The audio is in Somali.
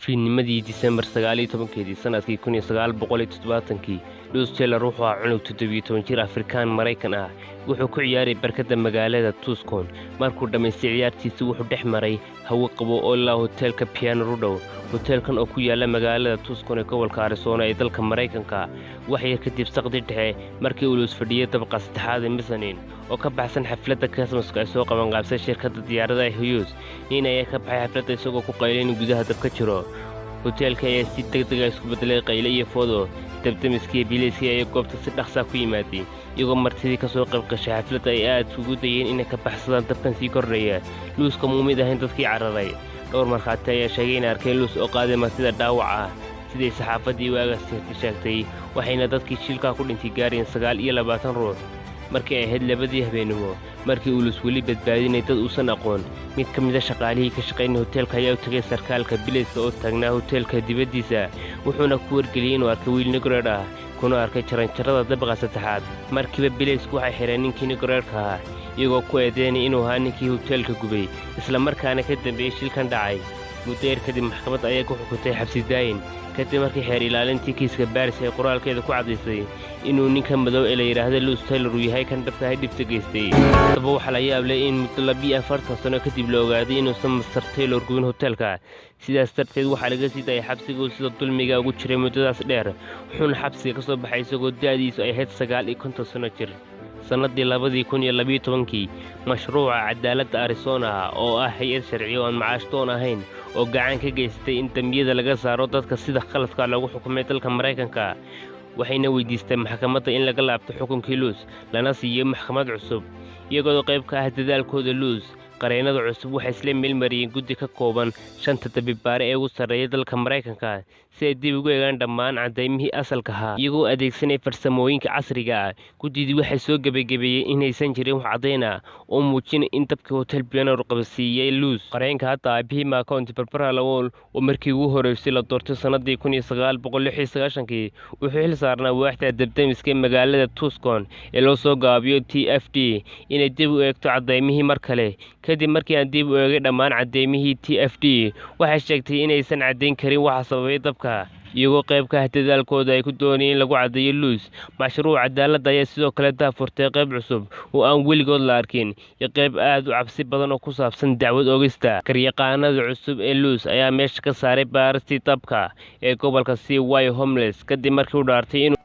fiidnimadii Diseembar 19 sanadkii 1970 Luz Taylor wuxuu ahaa cunug 17 jir Afrikaan Maraykan ah wuxuu ku ciyaaray barkada magaalada Tucson markuu dhamaystay ciyaartiisa wuxuu dhex maray hawo qabo oo la hotelka Piano Rudo hotelkan oo ku yaala magaalada Tucson ee gobolka Arizona ee dalka Maraykanka waxay kadib saqdi dhexe markii uu Luz fadhiyay dabqa saddexaad ee Mezzanine oo ka baxsan xafladda Christmaska ay soo qaban qaabsay shirkadda diyaaradaha Hughes inay ka baxay xafladda isagoo ku qaylinay gudaha dabka jiro hotelka ayaa si degdeg ah isku bedelay qayle iyo foodo dabdamiskii biliiskii ay goobta si dhaqso ah ku yimaadeen iyagoo martidii ka soo qayb gashay xafladda ay aad ugu dayeen inay ka baxsadaan dabkan sii kordhaya Luz ka muumid ahayn dadkii cararay dhowr markhaati ayaa sheegay in arkeen Luz oo qaaday martida dhaawac ah sidii saxaafadii waagaas sheegtay waxayna dadkii shilka ku dhintay gaareen 29 ruux markii ay ahayd labadii habeenimo markii uu Luz weli badbaadinay dad uusan aqoon mid ka mid ah shaqaalihii ka shaqeynay hotelka ayaa u tagay sarkaalka biliiska oo taagnaa hotelka dibadiisa wuxuuna ku wargeliyay inuu arkay wiil Negreed ah kuna arkay jaranjarada dabqa saddexaad markiiba biliisku waxay xireen ninkii Negreedka ah iyagoo ku eedeynay inuu ahaa ninkii hotelka gubay isla markaana ka dambeeyay shilkan dhacay muddo kadib maxkamadda ayaa ku xukuntay xabsi daayin kadib markii xeer ilaalintii kiiska Paris ay qoraalkeeda ku cadaysay inuu ninka madow ee la yiraahdo Luz Taylor uu yahay kan dhabta dhibta geystay sabab waxa la yaab leh in muddo 40 sano kadib la ogaaday inuu Mr Taylor gubin hotelka sidaas darteed waxa laga sii daayay xabsiga sida dulmiga ugu jiray muddadaas dheer wuxuuna xabsiga ka soo baxay isagoo da'diisu ay ahayd 59 sano jir sanadii 2012 mashruuca cadaaladda Arizona oo ah hay'ad sharci oo aan macaash doon ahayn oo gacan ka geystay in dambiyada laga saaro dadka sida khaladka lagu xukumay dalka Maraykanka waxayna weydiistay maxkamadda in laga laabto xukunkii Luz lana siiyo maxkamad cusub iyagoo qayb ka ah dadaalkooda Luz qareenada cusub waxay isla meelmariyeen guddi ka kooban 5 dabibaare ee ugu sarreeya dalka Maraykanka si ay dib ugu eegaan dhammaan cadeymihii asalka ahaa iyagoo adeegsanay farsamooyinka casriga ah guddidii waxay soo gabagabeeyeen inaysan jirin wax cadeyna oo muujinay in dabka hotel Piano qabsiiyay Luz qareenka hadda aabihii County Barbara Lawal oo markii ugu horeysay la doortay sanadii 1996 wuxuu xil saarnaa waaxda dabdamiska magaalada Tucson ee loo soo gaabiyo TFD inay dib u eegto cadeymihii mar kale kadib markii aan dib u eegay dhammaan cadeymihii TFD waxay sheegtay inaysan cadeyn karin waxa sababay dabka iyagoo qayb ka ah dadaalkooda ay ku doonayeen in lagu cadeeyo Luz mashruuca cadaaladda ayaa sidoo kale daafurtay qayb cusub oo aan weligood la arkin iyo qayb aad u cabsi badan oo ku saabsan dacwad oogista karyaqaanada cusub ee Luz ayaa meesha ka saaray baaristii dabka ee gobolka CY Homeless kadib markii uu dhaartay